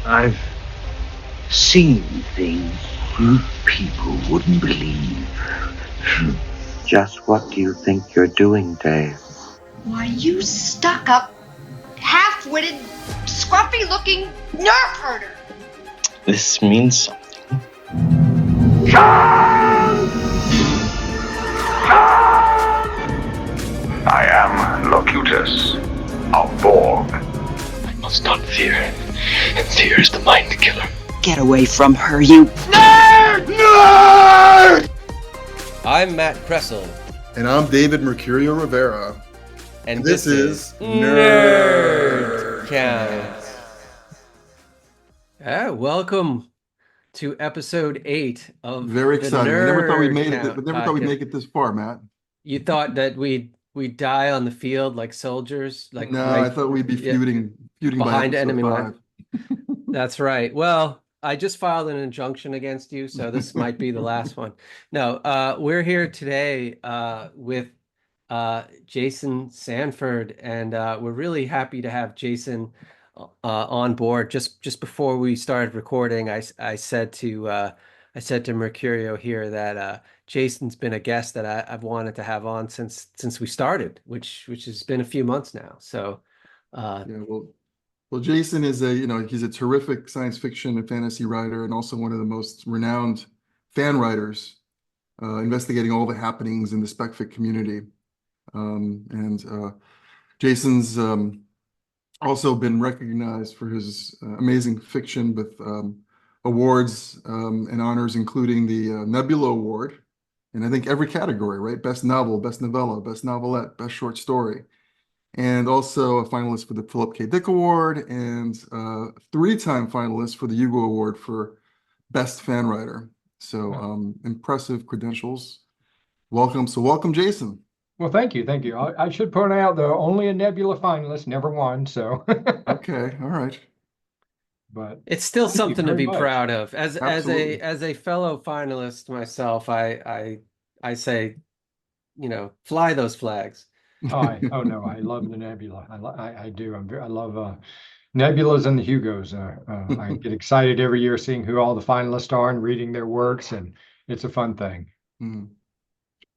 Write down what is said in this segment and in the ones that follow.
I've seen things you people wouldn't believe. Just what do you think you're doing, Dave? Why, you stuck-up, half-witted, scruffy-looking nerf herder. This means something. John! I am Locutus of Borg. I must not fear, and fear is the mind killer. Get away from her, you Nerd! Nerd! I'm Matt Kressel. And I'm David Mercurio Rivera. And this is Nerd Counts. Welcome to episode 8 of Very exciting. I never thought we'd made it. Count But never thought we'd make it this far, Matt. You thought that we'd die on the field like soldiers? I thought we'd be feuding behind by enemy 5. line. That's right. Well, I just filed an injunction against you, so this might be the last one. No, we're here today with Jason Sanford, and we're really happy to have Jason on board. Just before we started recording, I said to Mercurio here that Jason's been a guest that I've wanted to have on since we started, which has been a few months now. So well, Jason is he's a terrific science fiction and fantasy writer, and also one of the most renowned fan writers, investigating all the happenings in the spec-fic community. Jason's also been recognized for his amazing fiction with awards and honors, including the Nebula Award, and I think every category, right? Best novel, best novella, best novelette, best short story, and also a finalist for the Philip K. Dick Award, and 3-time finalist for the Hugo Award for best fan writer. So impressive credentials. Welcome, Jason. Well, thank you. I should point out, though, only a Nebula finalist, never won. So okay, all right. But it's still something to be much. proud of. As Absolutely. a fellow finalist myself, I say, fly those flags. Oh no, I love the Nebula. I do. I love Nebulas and the Hugos. I get excited every year seeing who all the finalists are and reading their works, and it's a fun thing. Mm.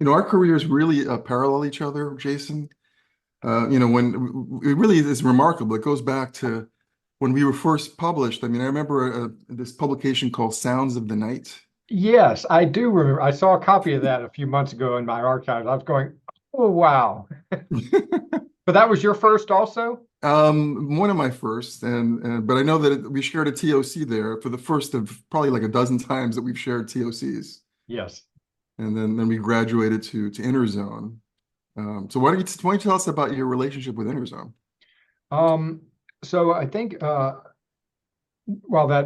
Our careers really parallel each other, Jason. When it really is remarkable. It goes back to when we were first published. I remember this publication called Sounds of the Night. Yes, I do remember. I saw a copy of that a few months ago in my archives. I was going, oh, wow. But that was your first also? One of my first, but I know that we shared a TOC there for the first of probably like a dozen times that we've shared TOCs. Yes. And then we graduated to Interzone. So why don't you tell us about your relationship with Interzone? So I think that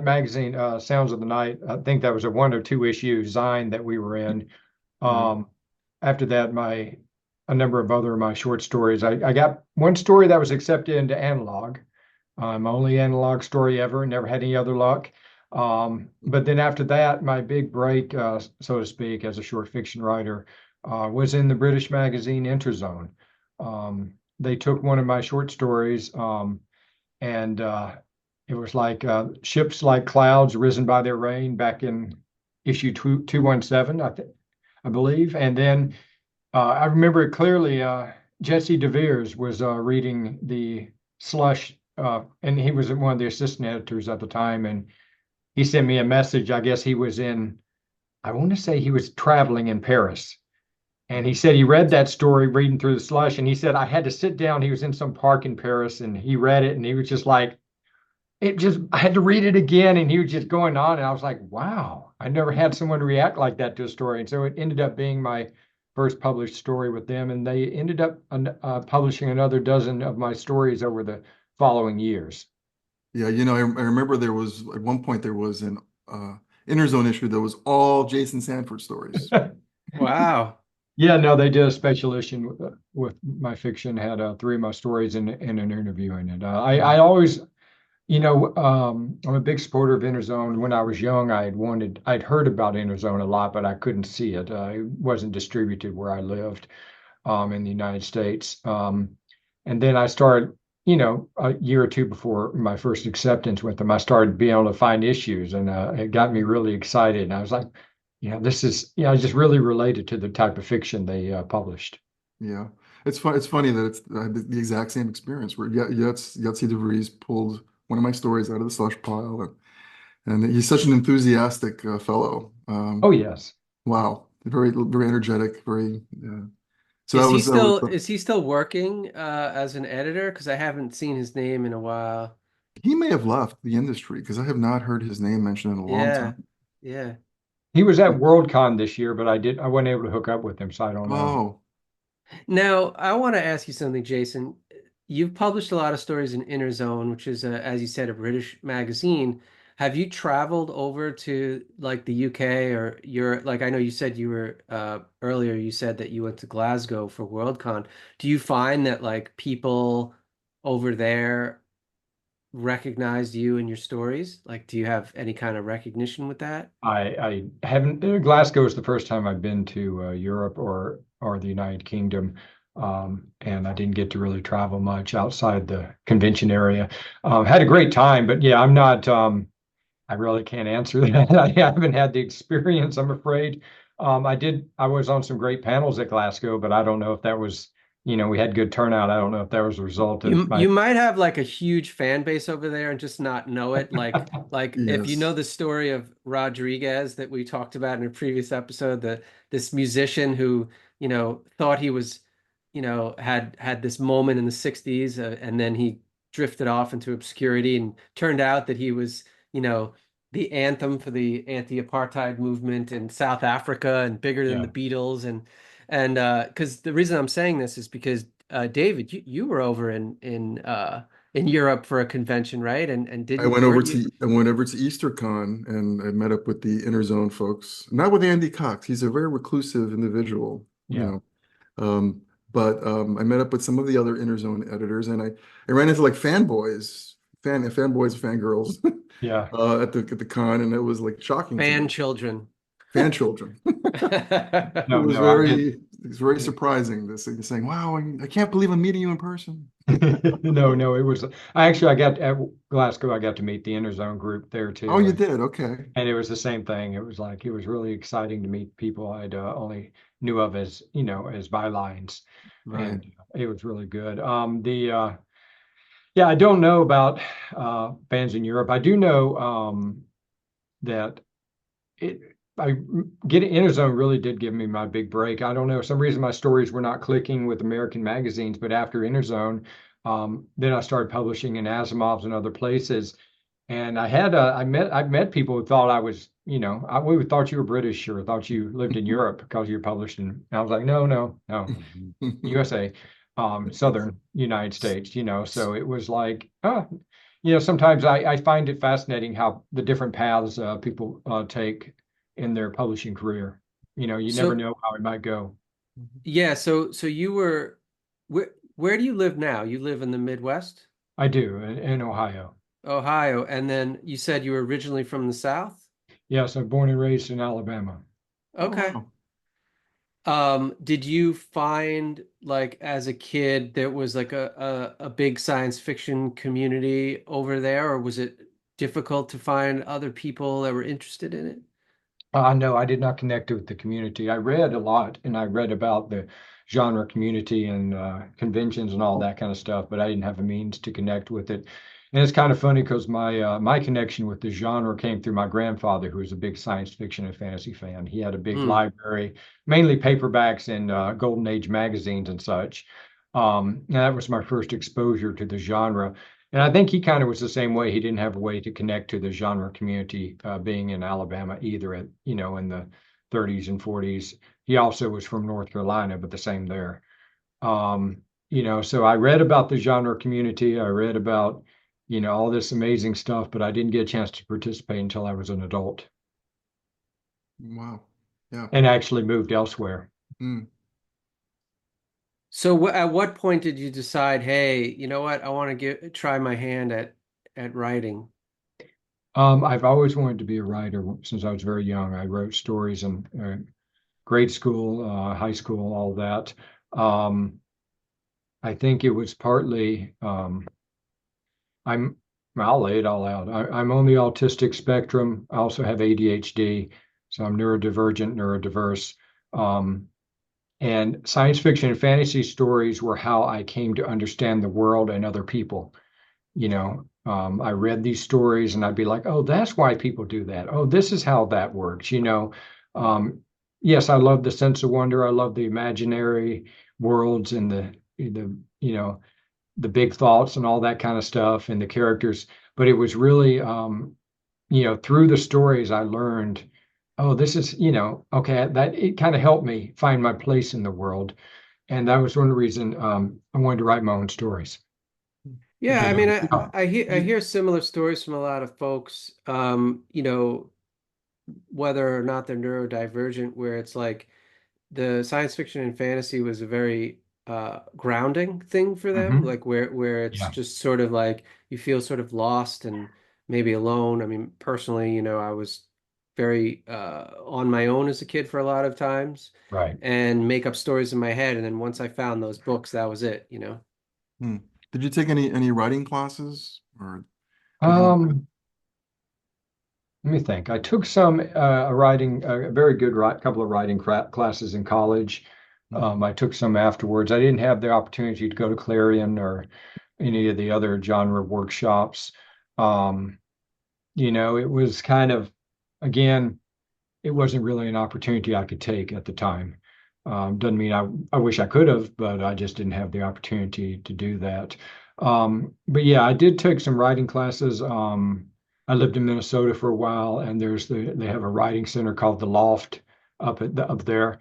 magazine, Sounds of the Night, I think that was a 1 or 2 issue Zine that we were in. After that, a number of other of my short stories. I got one story that was accepted into analog. My only analog story ever, never had any other luck. But then after that, my big break, so to speak, as a short fiction writer, was in the British magazine Interzone. They took one of my short stories, and it was like ships like clouds risen by their rain back in issue 217, I believe. And then I remember it clearly. Jesse DeVeers was reading the Slush, and he was one of the assistant editors at the time, and he sent me a message. I guess he was I want to say he was traveling in Paris. And he said he read that story, reading through the Slush, and he said, I had to sit down. He was in some park in Paris, and he read it, and he was just like, I had to read it again, and he was just going on, and I was like, wow, I never had someone react like that to a story. And so it ended up being my first published story with them, and they ended up publishing another dozen of my stories over the following years. Yeah, I remember at one point there was an Interzone issue that was all Jason Sanford stories. Wow. Yeah, no, they did a special issue with my fiction, had 3 of my stories and an interview in it. I always, I'm a big supporter of Interzone. When I was young, I'd heard about Interzone a lot, but I couldn't see it. It wasn't distributed where I lived in the United States. And then I started a year or two before my first acceptance with them, I started being able to find issues, and it got me really excited. And I was like, this is, I just really related to the type of fiction they published. Yeah, it's fun. It's funny that it's the exact same experience where Yahtzee DeVries pulled one of my stories out of the slush pile, and he's such an enthusiastic fellow. Oh, yes. Wow, very energetic, very. So that was Is he still working as an editor? Because I haven't seen his name in a while. he may have left the industry because I have not heard his name mentioned in a long Yeah. time. Yeah. He was at Worldcon this year, but I wasn't able to hook up with him, so I don't know. Oh, Now, I want to ask you something, Jason. You've published a lot of stories in Interzone, which is, as you said, a British magazine. Have you traveled over to like the UK or Europe? Like I know you said you were earlier, you said that you went to Glasgow for Worldcon. Do you find that like people over there recognized you and your stories? Like, do you have any kind of recognition with that? I haven't. Glasgow is the first time I've been to Europe or the United Kingdom, and I didn't get to really travel much outside the convention area. Had a great time, but yeah, I'm not. I really can't answer that. I haven't had the experience, I'm afraid. I did. I was on some great panels at Glasgow, but I don't know if that was. We had good turnout. I don't know if that was a result of my. You might have like a huge fan base over there and just not know it. Like if you know yes. the story of Rodriguez that we talked about in a previous episode, this musician who, thought he was, had this moment in the 60s and then he drifted off into obscurity and turned out that he was, you know, the anthem for the anti-apartheid movement in South Africa and bigger than Yeah. the Beatles and because the reason I'm saying this is because David, you were over in Europe for a convention, right? And didn't weren't you? I went over to EasterCon and I met up with the Interzone folks. Not with Andy Cox. He's a very reclusive individual, you Yeah. know. But I met up with some of the other Interzone editors, and I ran into like fanboys, fangirls, Yeah. at the con, and it was like shocking to me. Fan children. Fan children. It No, was no, I did. very surprising. This saying, "Wow, I can't believe I'm meeting you in person." No, no, it was. I got at Glasgow. I got to meet the Interzone group there Oh, too, you and did? Okay. it was the same thing. It was really exciting to meet people I'd only knew of as as bylines, Right. and it was really good. Yeah, I don't know about fans in Europe. I do know that it I getting Interzone really did give me my big break. I don't know, for some reason my stories were not clicking with American magazines, but after Interzone, then I started publishing in Asimov's and other places. And I've met people who thought I was, we thought you were British or thought you lived in Europe because you're published in. And I was like, no, no, no, USA, Southern United States, So it was like, sometimes I find it fascinating how the different paths people take in their publishing career. You never So know how it might go. yeah, so you were where do you live now? You live in the Midwest, I do in Ohio. Ohio, and then you said you were originally from the South? Yes, I'm born and raised in Alabama. Oh, Okay. wow. Did you find like as a kid there was like a big science fiction community over there, or was it difficult to find other people that were interested in it? No, I did not connect with the community. I read a lot and I read about the genre community and conventions and all that kind of stuff, but I didn't have a means to connect with it. And it's kind of funny because my connection with the genre came through my grandfather, who was a big science fiction and fantasy fan. He had a big Mm. library, mainly paperbacks and Golden Age magazines and such. And that was my first exposure to the genre. And I think he kind of was the same way. He didn't have a way to connect to the genre community, being in Alabama either in the 30s and 40s. He also was from North Carolina, but the same there. So I read about the genre community. I read about, all this amazing stuff, but I didn't get a chance to participate until I was an adult Wow. Yeah. and actually moved elsewhere. Mm. So at what point did you decide, hey, you know what, I want to try my hand at writing? I've always wanted to be a writer since I was very young. I wrote stories in grade school, high school, all that. I think it was partly I'm, I'll lay it all out. I'm on the autistic spectrum. I also have ADHD, so I'm neurodiverse. Um, and science fiction and fantasy stories were how I came to understand the world and other people. I read these stories and I'd be like, oh, that's why people do that. Oh, this is how that works. Um, yes, I love the sense of wonder. I love the imaginary worlds and the you know the big thoughts and all that kind of stuff and the characters. But it was really through the stories I learned, oh, this is, okay, that it kind of helped me find my place in the world. And that was one of the reason I wanted to write my own stories Yeah, I because mean, oh, I hear similar stories from a lot of folks, whether or not they're neurodivergent, where it's like the science fiction and fantasy was a very grounding thing for them, mhm, like where it's yeah, just sort of like you feel sort of lost and maybe alone. I mean, personally, I was very on my own as a kid for a lot of times right. and make up stories in my head, and then once I found those books, that was it. Hmm. Did you take any writing classes, or did you? Um, Let me think. I took some a very good couple of writing classes in college. Mhm. I took some afterwards. I didn't have the opportunity to go to Clarion or any of the other genre workshops. Um, it was kind of, again, it wasn't really an opportunity I could take at the time. Doesn't mean I wish I could have, but I just didn't have the opportunity to do that. But yeah, I did take some writing classes. I lived in Minnesota for a while, and they have a writing center called the Loft up there,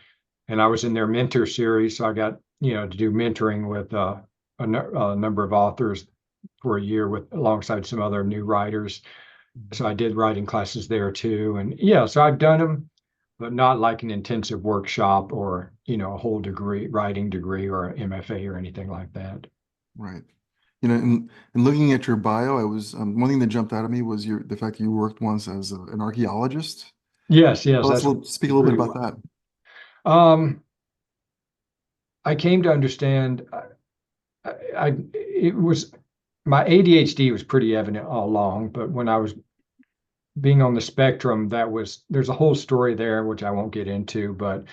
and I was in their mentor series, so I got to do mentoring with a number of authors for a year with alongside some other new writers. So I did writing classes there too. And yeah, so I've done them, but not like an intensive workshop or, a whole writing degree or an MFA or anything like that. Right. In looking at your bio, I was one thing that jumped out at me was the fact that you worked once as an archaeologist. Yes, yes, Tell us that's speak a little bit pretty about well. that. Um, I came to understand it was my ADHD was pretty evident all along, but when I was being on the spectrum, there's a whole story there which I won't get into, but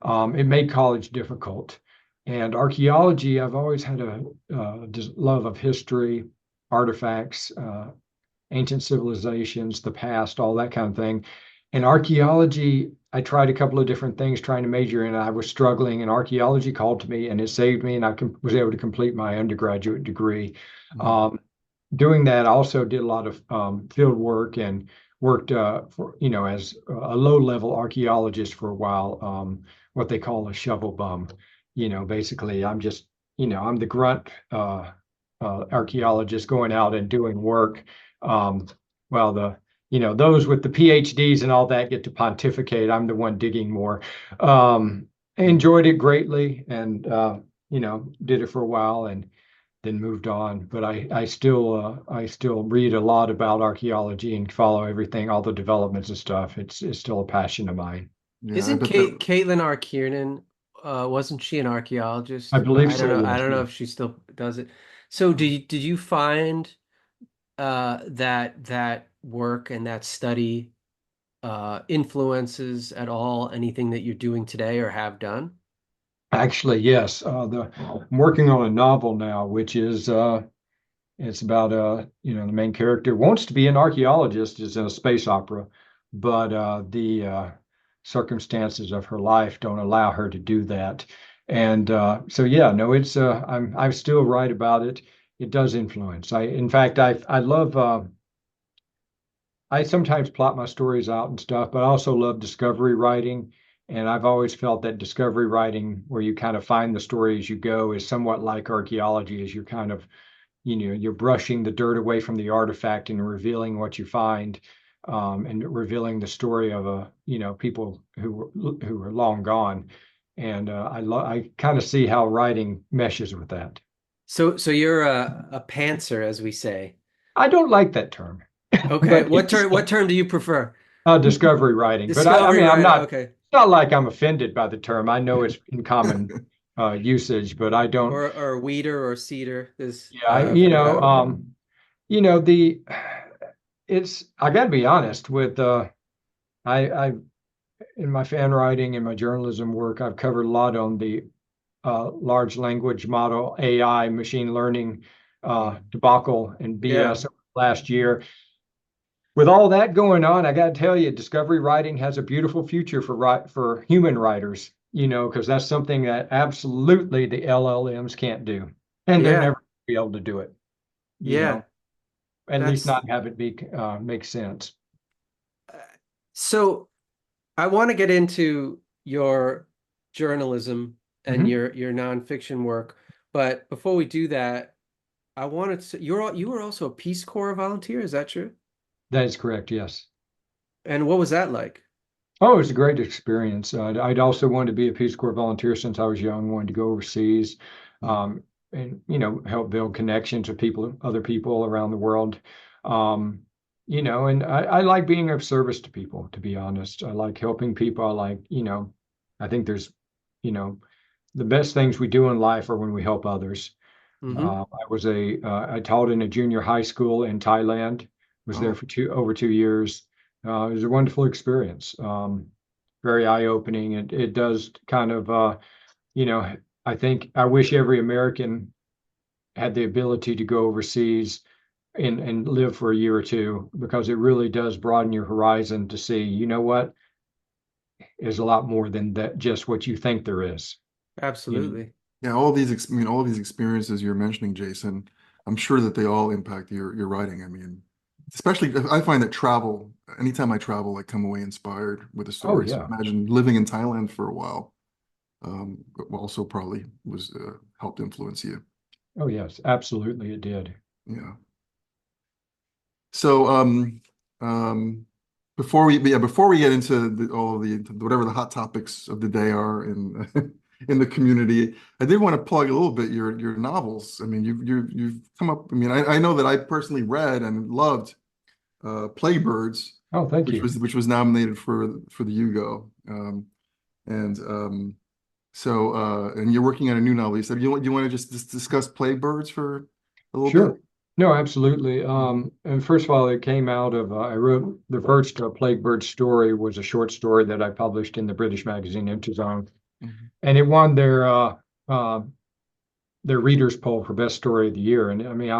it made college difficult. And archaeology, I've always had a just love of history, artifacts, ancient civilizations, the past, all that kind of thing. And archaeology, I tried a couple of different things trying to major in. I was struggling, and archaeology called to me, and it saved me, and I was able to complete my undergraduate degree. Mhm. Um, Doing that, I also did a lot of field work and worked for as a low-level archaeologist for a while, what they call a shovel bum. Basically, I'm the grunt archaeologist going out and doing work. Um, well, those with the PhDs and all that get to pontificate. I'm the one digging more. I enjoyed it greatly, and did it for a while, and then moved on. But I still read a lot about archaeology and follow everything, all the developments and stuff. It's still a passion of mine. Yeah, I Isn't bet that. Caitlin R. Kiernan, wasn't she an archaeologist? I But believe I don't so. know. I Yes. don't know Yeah. if she still does it. So did you find that work and that study influences at all anything that you're doing today or have done? Actually, yes. I'm working on a novel now, which is it's about the main character wants to be an archaeologist, is in a space opera, but the circumstances of her life don't allow her to do that. And so yeah, no, it's I still write about it. It does influence. In fact, I love I sometimes plot my stories out and stuff, but I also love discovery writing. And I've always felt that discovery writing, where you kind of find the story as you go, is somewhat like archaeology, as you're kind of you're brushing the dirt away from the artifact and revealing what you find, and revealing the story of people who are long gone. And I kind of see how writing meshes with that. So you're a pantser, as we say. I don't like that term, Okay, but what term do you prefer? discovery writing. But I Discovery mean, I'm writer. not. Okay. It's not like I'm offended by the term. I know it's in common usage, but I don't. Or weeder or cedar is Yeah, I've heard. you know, I got to be honest with, I in my fan writing and my journalism work, I've covered a lot on the large language model, AI, machine learning debacle and Yeah. BS last year. With all that going on, I got to tell you, discovery writing has a beautiful future for human writers, because that's something that absolutely the LLMs can't do. And they're Yeah. never gonna be able to do it, you Yeah. know, at least That's not have it be make sense. so I want to get into your journalism and Mhm. your nonfiction work, but before we do that, I wanted to you were also a Peace Corps volunteer, is that true? That is correct, yes. And what was that like? Oh, it was a great experience. I'd also wanted to be a Peace Corps volunteer since I was young, wanted to go overseas, um, and help build connections with people, other people around the world. Um, and I like being of service to people, to be honest. I like helping people. I like, I think there's, you know, the best things we do in life are when we help others. Mm-hmm. I taught in a junior high school in Thailand, was there Oh, for over 2 years. It was a wonderful experience. Very eye-opening. It does kind of, you know, I think I wish every American had the ability to go overseas and live for a year or two, because it really does broaden your horizon to see, what, there's a lot more than that, just what you think there is. You know? Absolutely. yeah, all these experiences you're mentioning, Jason, I'm sure that they all impact your writing. I mean, especially I find that travel, anytime I travel, I come away inspired with the Oh stories. So yeah. imagine living in Thailand for a while, also probably was helped influence you. Oh yes, absolutely it did. Yeah. So before we get into all of the whatever the hot topics of the day are in in the community, I did want to plug a little bit your novels. I mean, you've come up. I mean, I know that I personally read and loved Plaguebirds, Oh, thank you. which was nominated for the Hugo. And and you're working on a new novel. You said you want to just discuss Plaguebirds for a little bit? Sure. No, absolutely. And first of all, it came out of I wrote the first Plague Bird story was a short story that I published in the British magazine Interzone, Mhm. and it won uh, their readers poll for best story of the year. And I mean,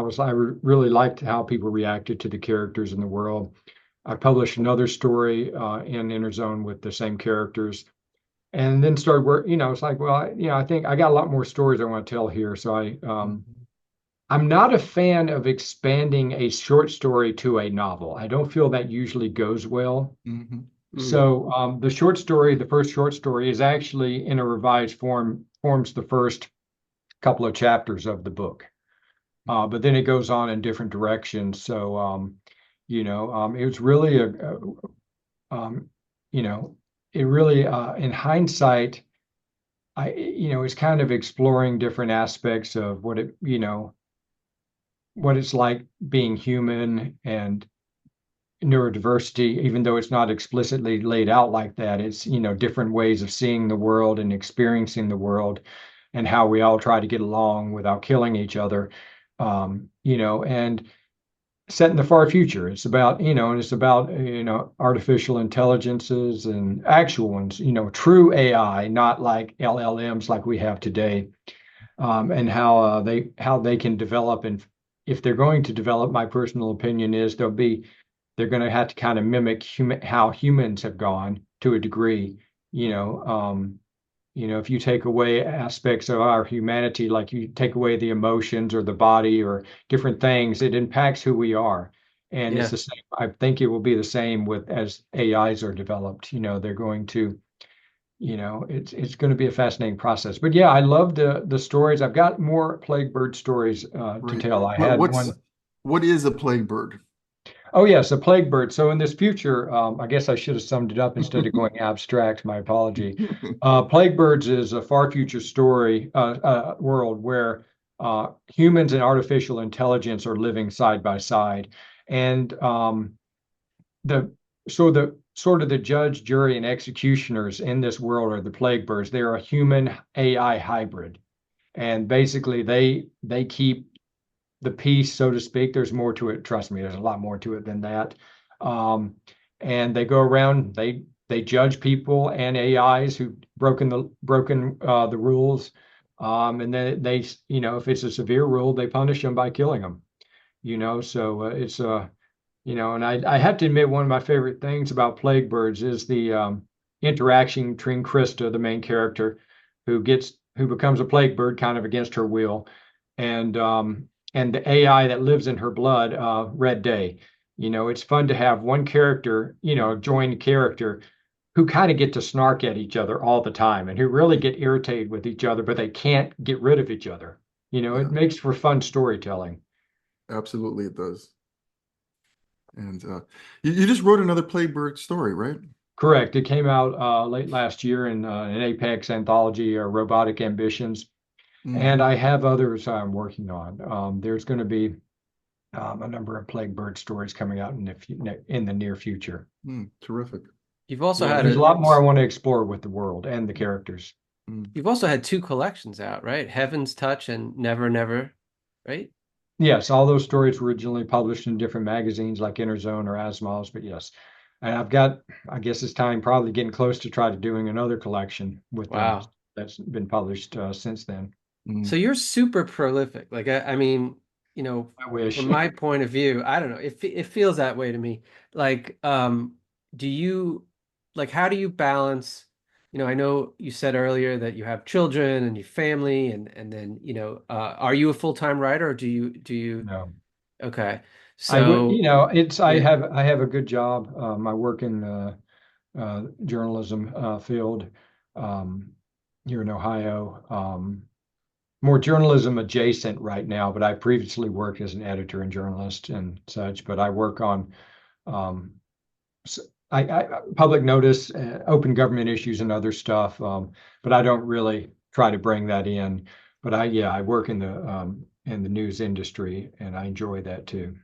really liked how people reacted to the characters in the world. I published another story in Interzone with the same characters, and then started work. It's like, well, I think I got a lot more stories I want to tell here, so I'm not a fan of expanding a short story to a novel. I don't feel that usually goes well. Mhm. Mm. So the first short story, is actually in a revised form, forms the first couple of chapters of the book. But then it goes on in different directions. So, it was really um, you know, it really, in hindsight, it's kind of exploring different aspects of what it's like being human and neurodiversity, even though it's not explicitly laid out like that. It's, different ways of seeing the world and experiencing the world, and how we all try to get along without killing each other. And set in the far future. It's about, and it's about, artificial intelligences and actual ones, true AI, not like LLMs like we have today, and how they can develop. And if they're going to develop, my personal opinion is they're going to have to kind of mimic how humans have gone to a degree. If you take away aspects of our humanity, like you take away the emotions or the body or different things, it impacts who we are. And it's Yeah. the same. I think it will be the same with as AIs are developed. They're going to, it's going to be a fascinating process. But yeah, I love the stories. I've got more Plague Bird stories to Right. tell. I had one. What is a plague bird? Oh yes, a plague bird. So in this future, I guess I should have summed it up instead of going abstract. My apology. Plague birds is a far future story world where humans and artificial intelligence are living side by side, and the the sort of the judge, jury, and executioners in this world are the plague birds. They're a human AI hybrid, and basically they keep the piece, so to speak. There's more to it. Trust me, there's a lot more to it than that. Um, and they go around, they judge people and AIs who broken the rules. And then you know, if it's a severe rule, they punish them by killing them. You know, so it's you know, and I have to admit, one of my favorite things about Plague Birds is the interaction between Krista, the main character, who becomes a plague bird kind of against her will, and the AI that lives in her blood, Red Day. You know, it's fun to have one character, you know, joined character who kind of get to snark at each other all the time and who really get irritated with each other, but they can't get rid of each other. You know, it Yeah, makes for fun storytelling. absolutely it does. And you just wrote another Playbird story, right? Correct. It came out late last year in an Apex anthology, Robotic Ambitions, and Mm, I have others I'm working on. There's going to be a number of Plague Bird stories coming out in the near future. terrific. You've also Yeah, had there's a lot more I want to explore with the world and the characters. Mm. you've also had two collections out, right? Heaven's Touch and Never Never, right? Yes, all those stories were originally published in different magazines like Interzone or Asimov's, but yes. And I've got, I guess it's time, probably getting close to try to doing another collection with Wow. that's been published since then. So Mm. you're super prolific. Like I mean, you know, I from wish. my point of view, I don't know. It feels that way to me. Like, do you like how do you balance, you know, I know you said earlier that you have children and your family and then, you know, are you a full-time writer or do you No. okay. I would, So you know, it's yeah. I have a good job. I work in journalism field um, here in Ohio. More journalism adjacent right now, but I previously worked as an editor and journalist and such. But I work on um, public notice, open government issues, and other stuff. But I don't really try to bring that in. But I work in the news industry, and I enjoy that too.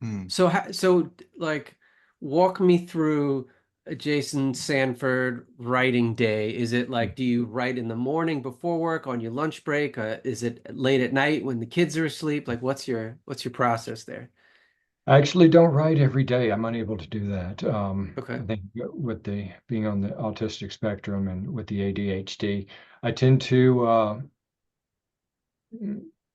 Mm. So like walk me through a Jason Sanford writing day. Is it like do you write in the morning before work on your lunch break? Is it late at night when the kids are asleep? Like what's your process there? I actually don't write every day. I'm unable to do that. Okay. I think with the being on the autistic spectrum and with the ADHD, I tend to,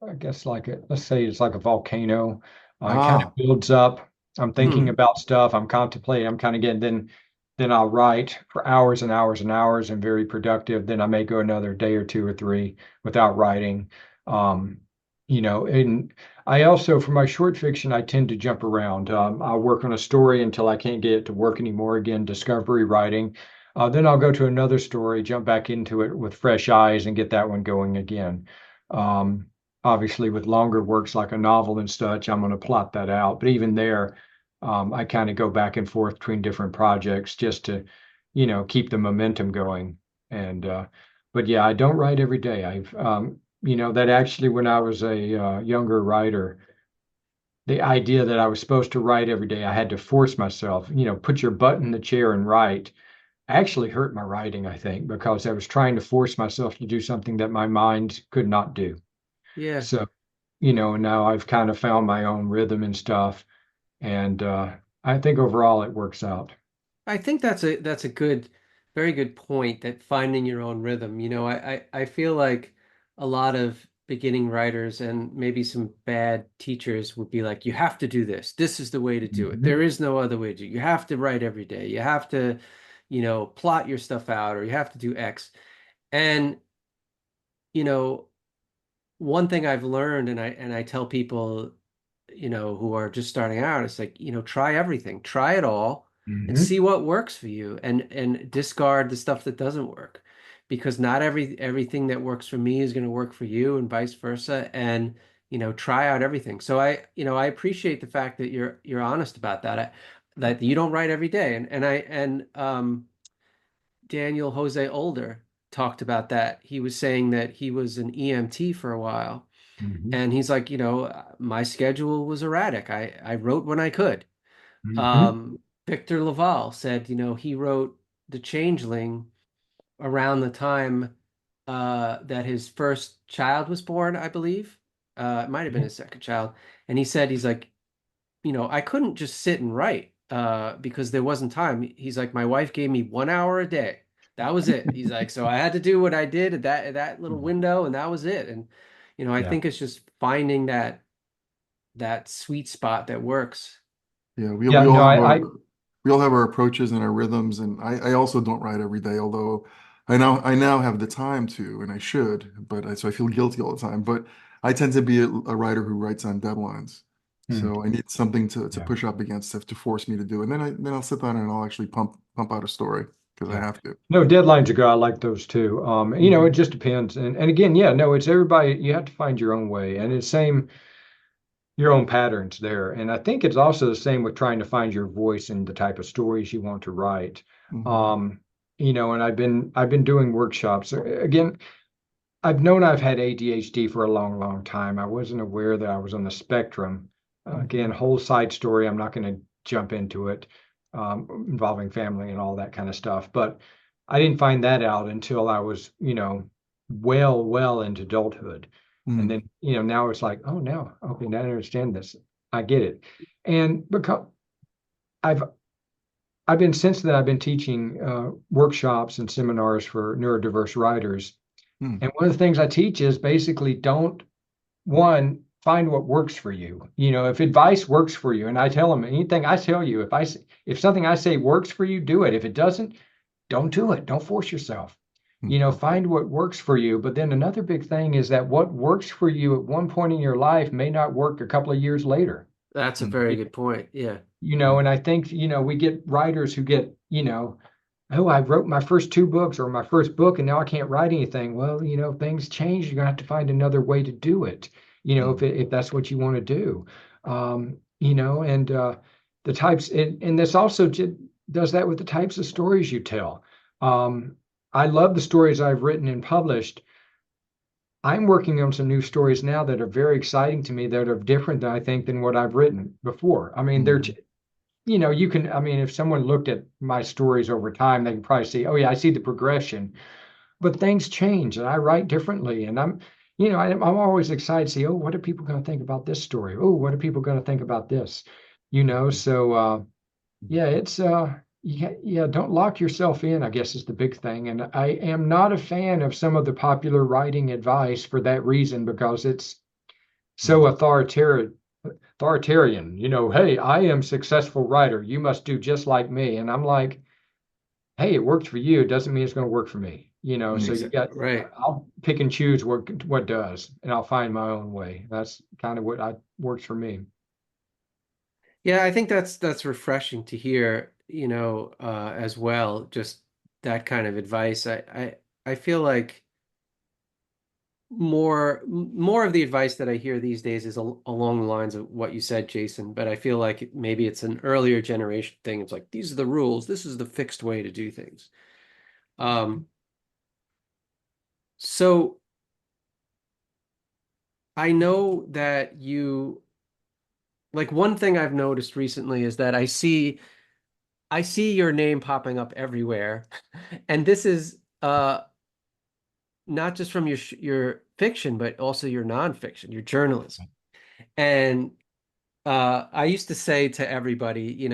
I guess, let's say it's like a volcano. It kind of Oh. builds up. I'm thinking Hmm. about stuff. I'm contemplating. I'm kind of getting, then I'll write for hours and hours and hours and very productive. Then I may go another day or two or three without writing. Um, you know, and I also, for my short fiction, I tend to jump around. I'll work on a story until I can't get it to work anymore. Again, discovery writing. Then I'll go to another story, jump back into it with fresh eyes and get that one going again. Um, Obviously, with longer works like a novel and such, I'm going to plot that out. But even there, I kind of go back and forth between different projects just to, you know, keep the momentum going. And but yeah, I don't write every day. You know, that actually when I was a younger writer, the idea that I was supposed to write every day, I had to force myself, you know, put your butt in the chair and write, actually hurt my writing, I think, because I was trying to force myself to do something that my mind could not do. Yeah. So, you know, now I've kind of found my own rhythm and stuff. And I think overall it works out. I think that's a good, very good point that finding your own rhythm. You know, I feel like a lot of beginning writers and maybe some bad teachers would be like, you have to do this. This is the way to do it. Mhm. There is no other way to do it. You have to write every day. You have to, you know, plot your stuff out or you have to do X. And, you know, one thing I've learned and I tell people, you know, who are just starting out, it's like, you know, try everything, try it all and Mhm. see what works for you and discard the stuff that doesn't work. Because not everything that works for me is going to work for you and vice versa. And, you know, try out everything. So I appreciate the fact that you're honest about that. That you don't write every day. And Daniel Jose Older talked about that. He was saying that he was an EMT for a while. Mhm. And he's like, you know, my schedule was erratic. I wrote when I could. Mhm. Um, Victor Laval said, you know, he wrote The Changeling around the time that his first child was born, I believe. It might have been his second child. And he said, he's like, I couldn't just sit and write because there wasn't time. He's like, my wife gave me 1 hour a day. That was it. He's like, so I had to do what I did at that little window, and that was it. And I Yeah. think it's just finding that sweet spot that works. Yeah, Yeah, no, we all have our approaches and our rhythms, and I also don't write every day, although I now have the time to, and I should, but so I feel guilty all the time. But I tend to be a writer who writes on deadlines, Hmm. so I need something to Yeah. push up against to force me to do, and then I'll sit down and I'll actually pump out a story because I Yeah. have to. No, deadlines are good. I like those too. It Mhm. just depends. And again, yeah, no, it's everybody, you have to find your own way. And it's same your own patterns there. And I think it's also the same with trying to find your voice in the type of stories you want to write. Mhm. Um, and I've been doing workshops. Again, I've known I've had ADHD for a long, long time. I wasn't aware that I was on the spectrum. Again, Mhm. whole side story. I'm not going to jump into it, involving family and all that kind of stuff. But I didn't find that out until I was, well into adulthood. And Mhm. then, now it's like, oh, now, okay, now I understand this. I get it. And because I've I've been since then, I've been teaching workshops and seminars for neurodiverse writers. Mhm. And one of the things I teach is basically don't one find what works for you. If advice works for you, and I tell them anything I tell you, if something I say works for you, do it. If it doesn't, don't do it. Don't force yourself. Mhm. Find what works for you. But then another big thing is that what works for you at one point in your life may not work a couple of years later. That's a very good point. Yeah. And I think, we get writers who get, oh, I wrote my first two books or my first book and now I can't write anything. Well, things change. You're gonna have to find another way to do it, Mhm. if that's what you want to do. And the types, and this also does that with the types of stories you tell. Um, I love the stories I've written and published. I'm working on some new stories now that are very exciting to me that are different, I think, than what I've written before. I mean, Mhm. you can, I mean, if someone looked at my stories over time, they can probably see, oh yeah, I see the progression, but things change and I write differently. And I'm always excited to see, oh, what are people going to think about this story? Oh, what are people going to think about this? So, yeah, it's, yeah, don't lock yourself in, I guess is the big thing. And I am not a fan of some of the popular writing advice for that reason, because it's so authoritarian, hey, I am successful writer. You must do just like me. And I'm like, hey, it worked for you. It doesn't mean it's going to work for me. So you got, Right. I'll pick and choose what does, and I'll find my own way. That's kind of what works for me. Yeah, I think that's refreshing to hear, as well, just that kind of advice. I feel like more of the advice that I hear these days is along the lines of what you said, Jason, but I feel like maybe it's an earlier generation thing. It's like these are the rules, this is the fixed way to do things. Um, so I know that like one thing I've noticed recently is that I see your name popping up everywhere. And this is not just from your fiction, but also your nonfiction, your journalism. And I used to say to everybody,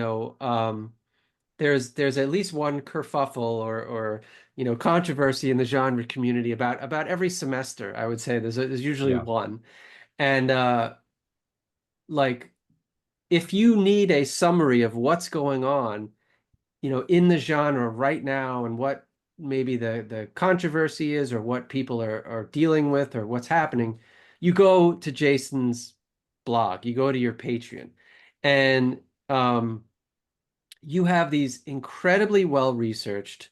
there's at least one kerfuffle or controversy in the genre community about every semester. I would say there's usually Yeah. one. And like if you need a summary of what's going on, in the genre right now and what maybe the controversy is or what people are dealing with or what's happening, you go to Jason's blog, you go to your Patreon, and um, you have these incredibly well researched,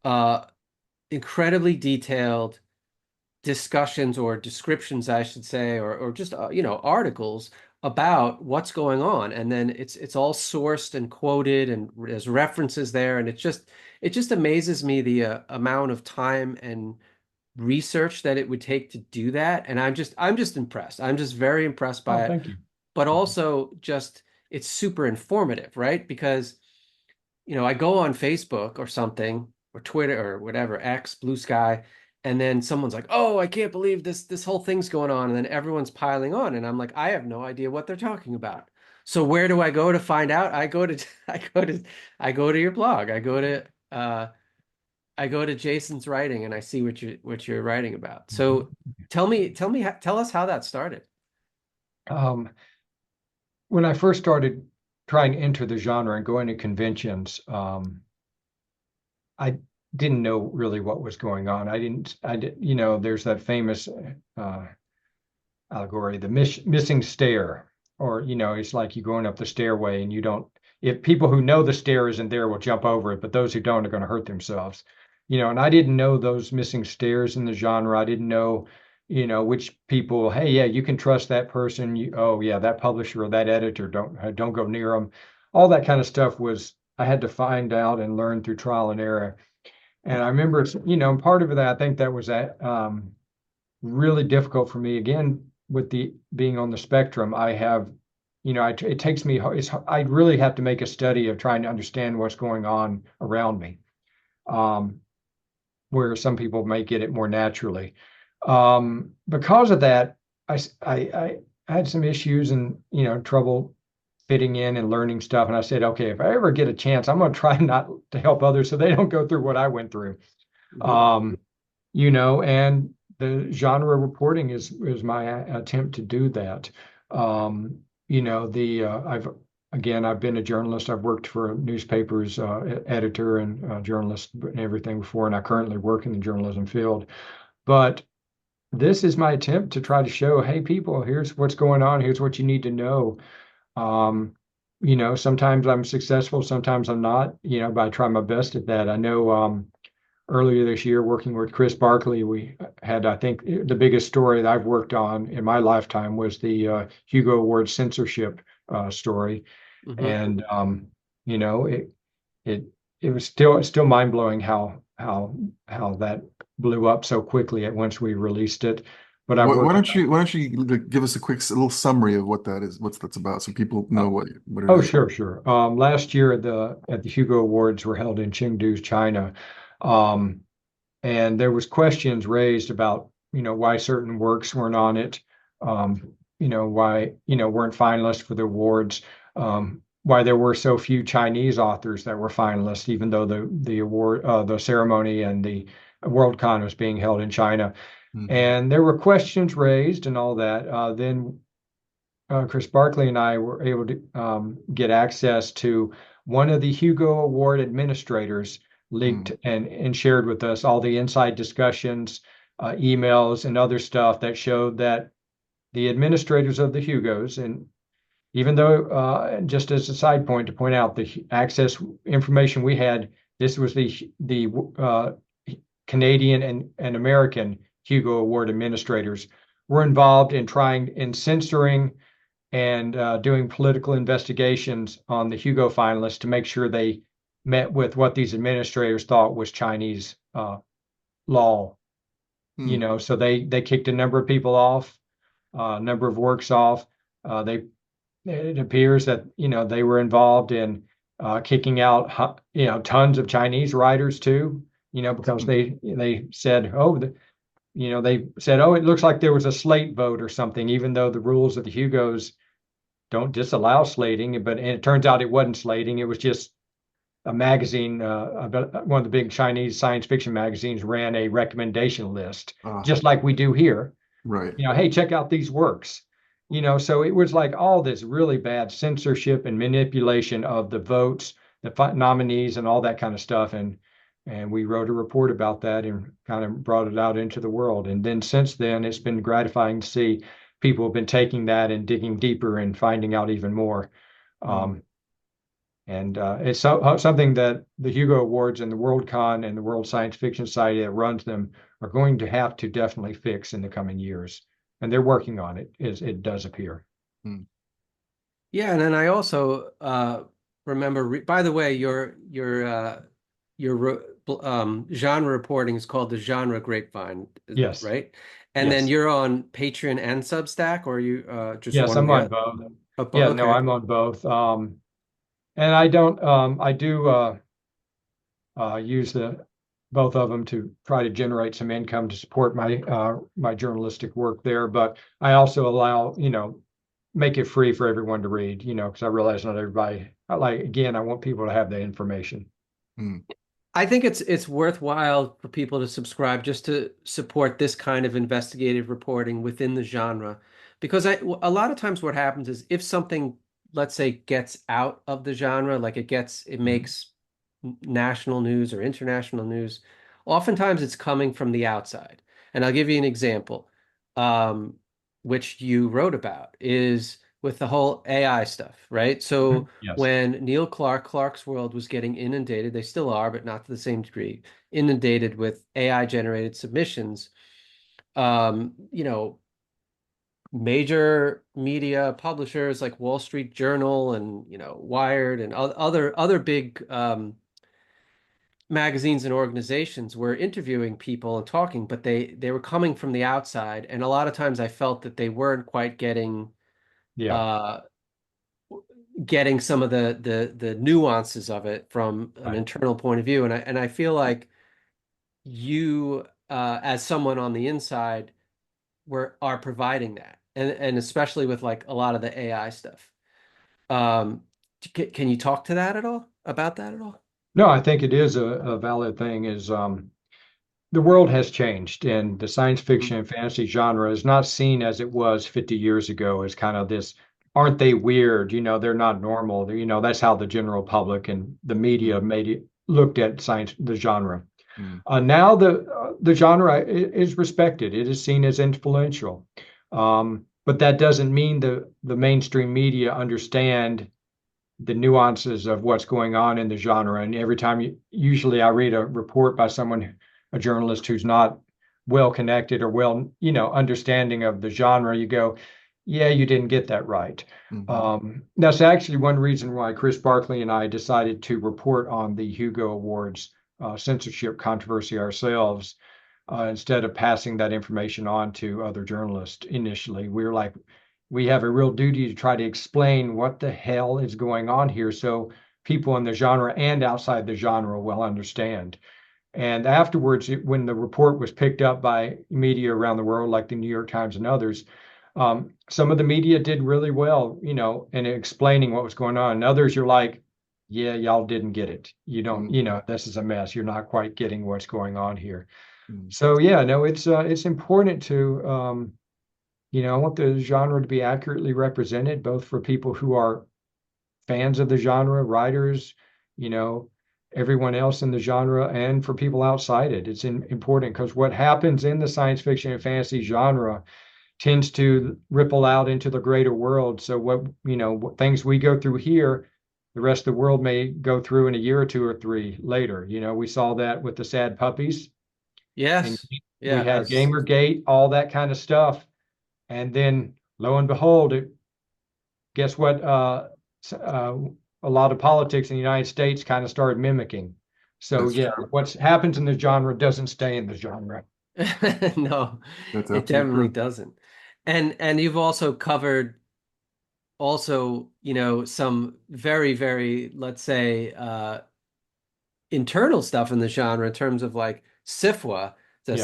uh, incredibly detailed discussions or descriptions, I should say, or just articles about what's going on, and then it's all sourced and quoted, and there's references there, and it just amazes me the amount of time and research that it would take to do that, and I'm just impressed. I'm just very impressed Oh, by it, thank you. but also just it's super informative, right? Because I go on Facebook or something or Twitter or whatever, X, Blue Sky, And then someone's like, "Oh, I can't believe this whole thing's going on." And then everyone's piling on, and I'm like, "I have no idea what they're talking about." So where do I go to find out? I go to I go to your blog. I go to Jason's writing, and I see what you're writing about. So tell us how that started. Um, when I first started trying to enter the genre and going to conventions, I didn't know really what was going on. I did, there's that famous uh, allegory, the missing stair, or, it's like you going up the stairway and you don't, if people who know the stair isn't there will jump over it, but those who don't are going to hurt themselves. And I didn't know those missing stairs in the genre. I didn't know, which people, hey, yeah, you can trust that person. Oh yeah, that publisher or that editor, don't go near them. All that kind of stuff I had to find out and learn through trial and error. And I remember, part of that, I think that was really difficult for me. Again, with the being on the spectrum, I have, it takes me, I really have to make a study of trying to understand what's going on around me, where some people may get it more naturally. Because of that, I had some issues and, trouble fitting in and learning stuff. And I said, okay, if I ever get a chance, I'm going to try not to help others so they don't go through what I went through. Um, and the genre reporting is my attempt to do that. I've been a journalist. I've worked for newspapers, editor and journalist and everything before, and I currently work in the journalism field. But this is my attempt to try to show, hey, people, here's what's going on. Here's what you need to know. Sometimes I'm successful, sometimes I'm not, but I try my best at that. I know earlier this year, working with Chris Barkley, we had, I think, the biggest story that I've worked on in my lifetime was the Hugo Award censorship story. Mm-hmm. And, it was still mind blowing how that blew up so quickly once we released it. But why don't you give us a little summary of what that is, what's that's about, so people know what it Oh, is. sure. Last year at the Hugo Awards were held in Chengdu, China. And there was questions raised about, why certain works weren't on it, why, weren't finalists for the awards, why there were so few Chinese authors that were finalists, even though the award, the ceremony and the Worldcon was being held in China. Mm-hmm. And there were questions raised and all that. Then Chris Barkley and I were able to get access to one of the Hugo Award administrators, leaked and shared with us all the inside discussions, emails, and other stuff that showed that the administrators of the Hugos, and even though, just as a side point to point out, the access information we had, this was the Canadian and American Hugo Award administrators were involved in censoring and doing political investigations on the Hugo finalists to make sure they met with what these administrators thought was Chinese law. So they kicked a number of people off, a number of works off. It appears that they were involved in kicking out tons of Chinese writers too. Because they said, it looks like there was a slate vote or something, even though the rules of the Hugos don't disallow slating. But it turns out it wasn't slating; it was just a magazine, one of the big Chinese science fiction magazines, ran a recommendation list, just like we do here. Right. Hey, check out these works. So it was like all this really bad censorship and manipulation of the votes, the nominees, and all that kind of stuff. And we wrote a report about that and kind of brought it out into the world. And then since then, it's been gratifying to see people have been taking that and digging deeper and finding out even more. And it's something that the Hugo Awards and the Worldcon and the World Science Fiction Society that runs them are going to have to definitely fix in the coming years. And they're working on it, as it does appear. Yeah, and then I also remember, by the way, your genre reporting is called the Genre Grapevine, yes, right? And then you're on Patreon and Substack, or are you just yes, one? I'm on both. Yeah, okay. No, I'm on both. And I don't. I do use the both of them to try to generate some income to support my journalistic work there. But I also allow, make it free for everyone to read, because I realize not everybody, again, I want people to have the information. Mm. I think it's worthwhile for people to subscribe just to support this kind of investigative reporting within the genre. Because a lot of times what happens is if something, let's say, gets out of the genre, like it makes national news or international news, oftentimes it's coming from the outside. And I'll give you an example, um, which you wrote about, is with the whole AI stuff, right? So Yes. when Neil Clark's World was getting inundated, they still are, but not to the same degree, inundated with AI generated submissions, you know, major media publishers like Wall Street Journal and, Wired and other big magazines and organizations were interviewing people and talking, but they were coming from the outside, and a lot of times I felt that they weren't quite Yeah. uh, getting some of the nuances of it from an Right. internal point of view, and I feel like you, as someone on the inside, are providing that, and especially with like a lot of the AI stuff. Um, can you talk to that at all about that at all? No, I think it is a valid thing is, the world has changed and the science Mhm. fiction and fantasy genre is not seen as it was 50 years ago as kind of this, aren't they weird? They're not normal. That's how the general public and the media Mhm. made it looked at science, the genre. Mm. Now the genre is respected. It is seen as influential. But that doesn't mean the mainstream media understand the nuances of what's going on in the genre. And every time usually I read a report by someone, a journalist who's not well connected or well, understanding of the genre, you go, yeah, you didn't get that right. Mhm. That's actually one reason why Chris Barkley and I decided to report on the Hugo Awards censorship controversy ourselves, instead of passing that information on to other journalists initially. We were like, we have a real duty to try to explain what the hell is going on here so people in the genre and outside the genre will understand. And afterwards, when the report was picked up by media around the world, like the New York Times and others, some of the media did really well, in explaining what was going on. And others, you're like, yeah, y'all didn't get it. You don't, Mm. this is a mess. You're not quite getting what's going on here. Mm. So yeah, no, it's important to, I want the genre to be accurately represented, both for people who are fans of the genre, writers, you know, everyone else in the genre, and for people outside it. It's important because what happens in the science fiction and fantasy genre tends to ripple out into the greater world. So what things we go through here, the rest of the world may go through in a year or two or three later. We saw that with the sad puppies, and Yes. we Yeah. had As Gamergate, all that kind of stuff. And then lo and behold, guess what? A lot of politics in the United States kind of started mimicking. So That's yeah, true. what happens in the genre doesn't stay in the genre. No, That's it absolutely definitely true. doesn't. And you've also covered also, some very, very, let's say, internal stuff in the genre in terms of like SIFWA, the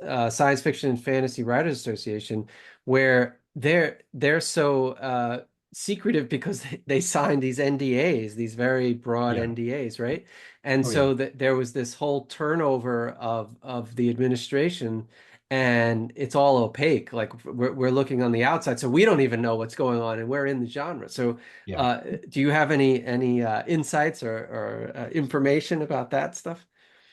Yeah, Science Fiction and Fantasy Writers Association, where they're so secretive because they signed these NDAs, these very broad yeah, NDAs, right? And oh yeah, so that there was this whole turnover of the administration, and it's all opaque. Like we're looking on the outside, so we don't even know what's going on, and we're in the genre. So yeah. uh, do you have any insights or information about that stuff?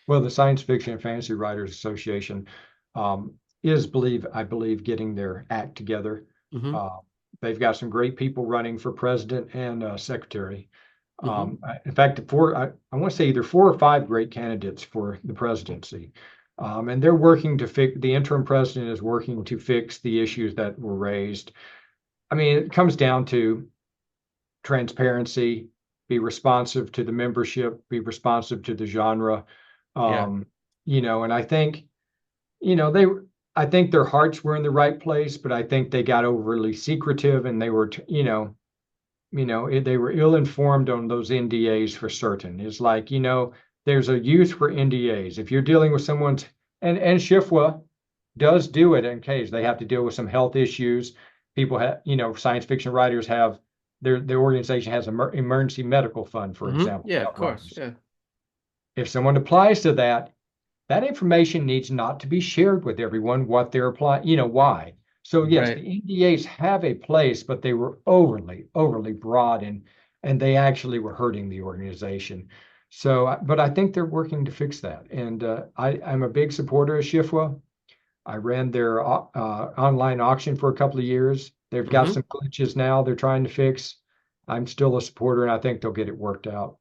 Well, the Science Fiction and Fantasy Writers Association um, I believe, getting their act together. Hmm. Uh, they've got some great people running for president and secretary. Hmm. In fact, I want to say either four or five great candidates for the presidency. And they're working to fix, the interim president is working to fix the issues that were raised. I mean, it comes down to transparency, be responsive to the membership, be responsive to the genre. Yeah. Um, and I think, I think their hearts were in the right place, but I think they got overly secretive and they were, they were ill informed on those NDAs for certain. It's like, there's a use for NDAs. If you're dealing with someone's, and SHFWA does do it in case they have to deal with some health issues. People have, science fiction writers have their organization has an emergency medical fund, for example. Yeah, of course. Yeah. If someone applies to that, that information needs not to be shared with everyone what they're applying, why. So yes, Right. the NDAs have a place, but they were overly broad, and they actually were hurting the organization. So, but I think they're working to fix that. And I'm a big supporter of SHFWA. I ran their online auction for a couple of years. They've got some glitches now they're trying to fix. I'm still a supporter, and I think they'll get it worked out.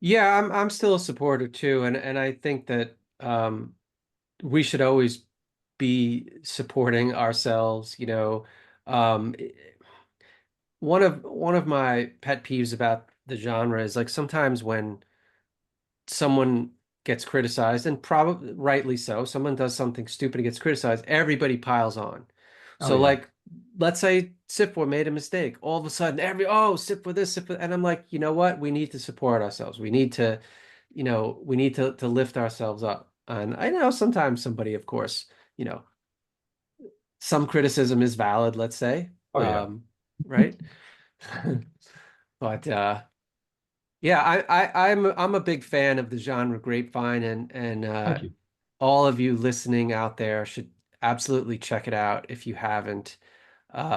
Yeah, I'm still a supporter too, and I think that we should always be supporting ourselves, Um, one of my pet peeves about the genre is like sometimes when someone gets criticized, and probably rightly so, someone does something stupid and gets criticized, everybody piles on. Oh So yeah. like let's say SIPWA made a mistake. All of a sudden SIPWA this, SIPWA, and I'm like, you know what? We need to support ourselves. We need to, to lift ourselves up. And I know sometimes somebody, of course, you know, some criticism is valid, let's say. Oh yeah. Right? But yeah, I'm a big fan of the genre Grapevine, and Thank you. all of you listening out there should absolutely check it out if you haven't.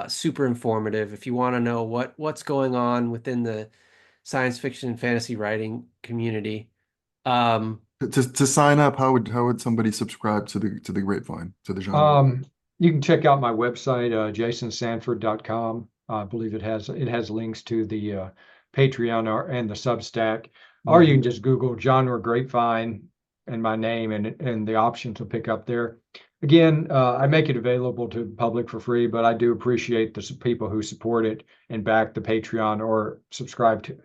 Super informative. If you want to know what's going on within the science fiction and fantasy writing community. Um, To sign up, how would somebody subscribe to the Grapevine, to the genre? You can check out my website, jasonsanford.com. I believe it has links to the Patreon and the Substack, or you can just Google Genre Grapevine and my name, and the options will pick up there. Again, I make it available to the public for free, but I do appreciate the people who support it and back the Patreon or subscribe to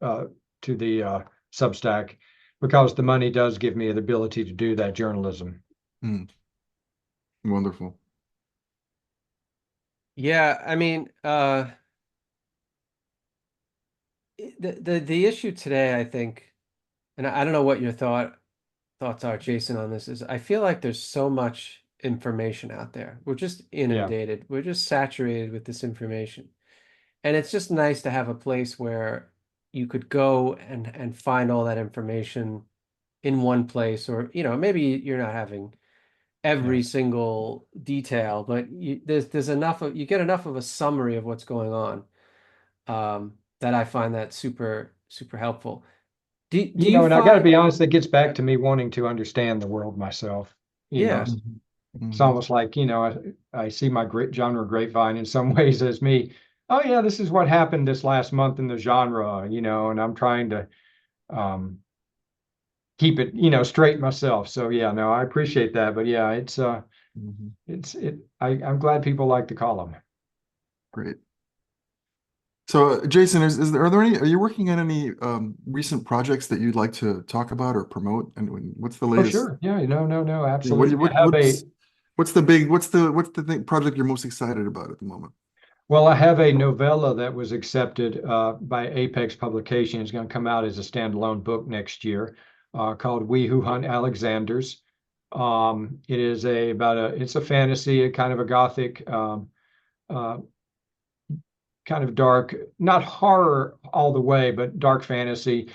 the Substack, because the money does give me the ability to do that journalism. Wonderful. yeah, I mean, the issue today, I think, and I don't know what your thoughts are, Jason, on this, is I feel like there's so much information out there. We're just inundated. We're just saturated with this information. And it's just nice to have a place where you could go and find all that information in one place, or, maybe you're not having every single detail, but there's enough of, you get enough of a summary of what's going on, that I find that super, super helpful. Do you And I got to find, be honest, that gets back to me wanting to understand the world myself. yeah, It's almost like, I see my great genre Grapevine in some ways as me. Oh yeah, this is what happened this last month in the genre, and I'm trying to keep it, straight myself. So yeah, no, I appreciate that. But yeah, I'm glad people like the column. Great. So, Jason, are you working on any recent projects that you'd like to talk about or promote? And what's the Oh latest? sure, yeah, no, What do absolutely. you, what, I have what's the project you're most excited about at the moment? Well, I have a novella that was accepted by Apex Publications. It's going to come out as a standalone book next year, called "We Who Hunt Alexanders." It is it's a fantasy, a kind of a gothic, uh, kind of dark, not horror all the way, but dark fantasy,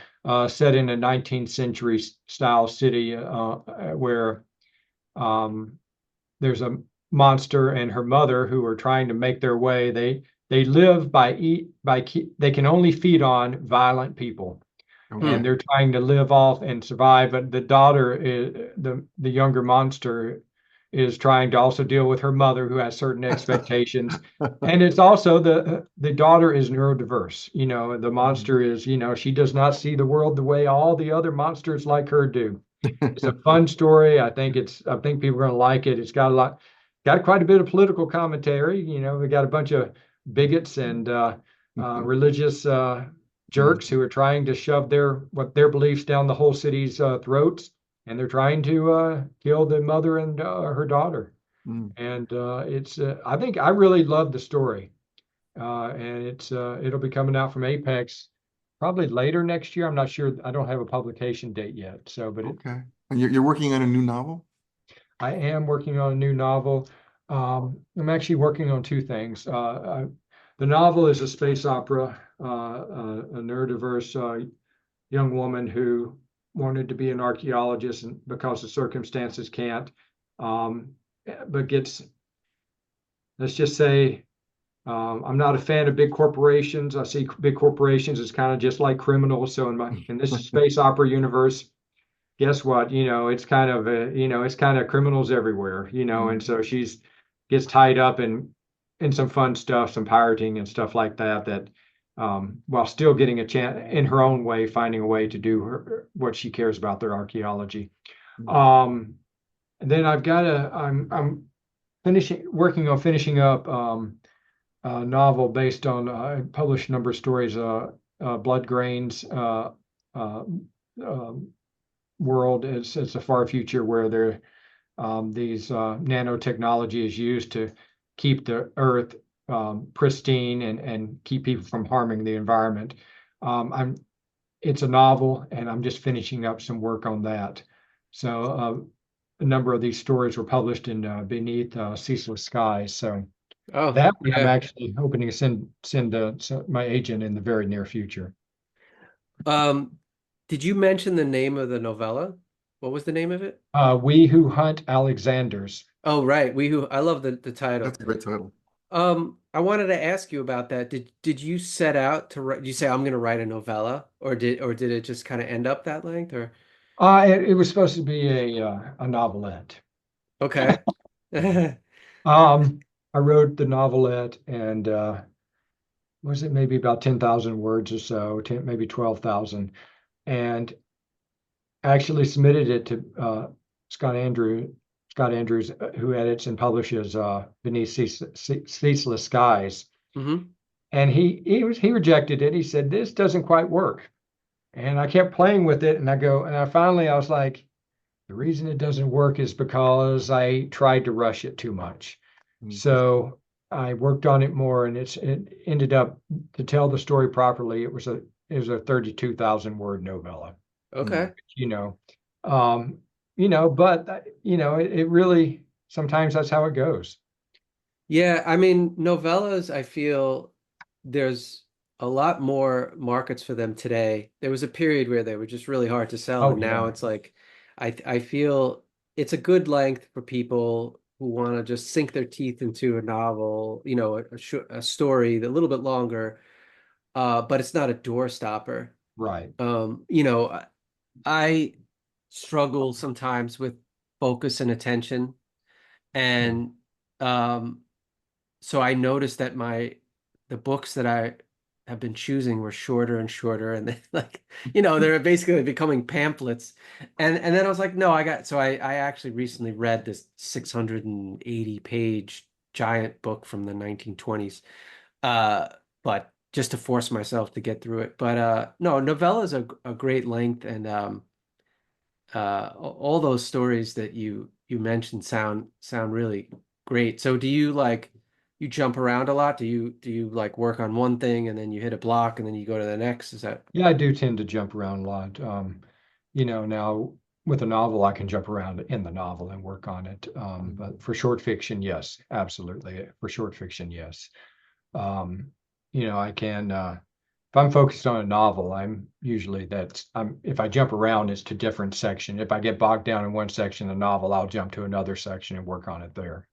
set in a 19th century style city, where there's a monster and her mother who are trying to make their way. They live they can only feed on violent people, and they're trying to live off and survive. But the daughter is the younger monster is trying to also deal with her mother, who has certain expectations. And it's also the daughter is neurodiverse. The monster is, she does not see the world the way all the other monsters like her do. It's a fun story. I think people are going to like it. It's got quite a bit of political commentary. We got a bunch of bigots and religious jerks who are trying to shove their beliefs down the whole city's throats, and they're trying to kill the mother and her daughter. And I think I really love the story, and it'll be coming out from Apex probably later next year. I'm not sure. I don't have a publication date yet. So, but Okay. And you're working on a new novel? I am working on a new novel. I'm actually working on two things. The novel is a space opera, a neurodiverse young woman who wanted to be an archaeologist, and because of circumstances can't, um, but gets, let's just say, I'm not a fan of big corporations. I see big corporations as kind of just like criminals. So in this space opera universe, guess what? It's kind of it's kind of criminals everywhere. And so she's gets tied up in some fun stuff, some pirating and stuff like that. While still getting a chance in her own way, finding a way to do what she cares about, their archaeology. And then I'm working on finishing up a novel based on I published a number of stories, Blood Grains. World. It's a far future where these nanotechnology is used to keep the earth pristine and keep people from harming the environment. It's a novel, and I'm just finishing up some work on that. So a number of these stories were published in Beneath Ceaseless Skies. So that one I'm actually hoping to send my agent in the very near future. Did you mention the name of the novella? What was the name of it? We Who Hunt Alexanders. Oh, right. I love the title. That's a great title. I wanted to ask you about that. Did you set out to write, did you say I'm going to write a novella, or did it just kind of end up that length, or? It was supposed to be a novelette. Okay. I wrote the novelette, and was it maybe about 10,000 words or so, maybe 12,000, and actually submitted it to Scott Andrews, who edits and publishes Beneath Ceaseless Skies. Mm-hmm. And he rejected it. He said, this doesn't quite work. And I kept playing with it, and I was like, the reason it doesn't work is because I tried to rush it too much. So I worked on it more, and it ended up, to tell the story properly, it was a 32,000 word novella. Okay. But it really, sometimes that's how it goes. Yeah, I mean, novellas, I feel there's a lot more markets for them today. There was a period where they were just really hard to sell, and now it's like I feel it's a good length for people who want to just sink their teeth into a novel, a story a little bit longer, but it's not a door stopper. Right. I struggle sometimes with focus and attention, and so I noticed that the books that I have been choosing were shorter and shorter, and they're basically becoming pamphlets. And then I was like, no, I actually recently read this 680 page giant book from the 1920s, but just to force myself to get through it. But no, novella is a great length, and all those stories that you mentioned sound really great. So do you you jump around a lot? Do you like work on one thing and then you hit a block and then you go to the next? Is that? Yeah, I do tend to jump around a lot. Now with a novel, I can jump around in the novel and work on it. But for short fiction, yes, absolutely. For short fiction, yes. I can, if I'm focused on a novel, if I jump around, it's to different section. If I get bogged down in one section of the novel, I'll jump to another section and work on it there.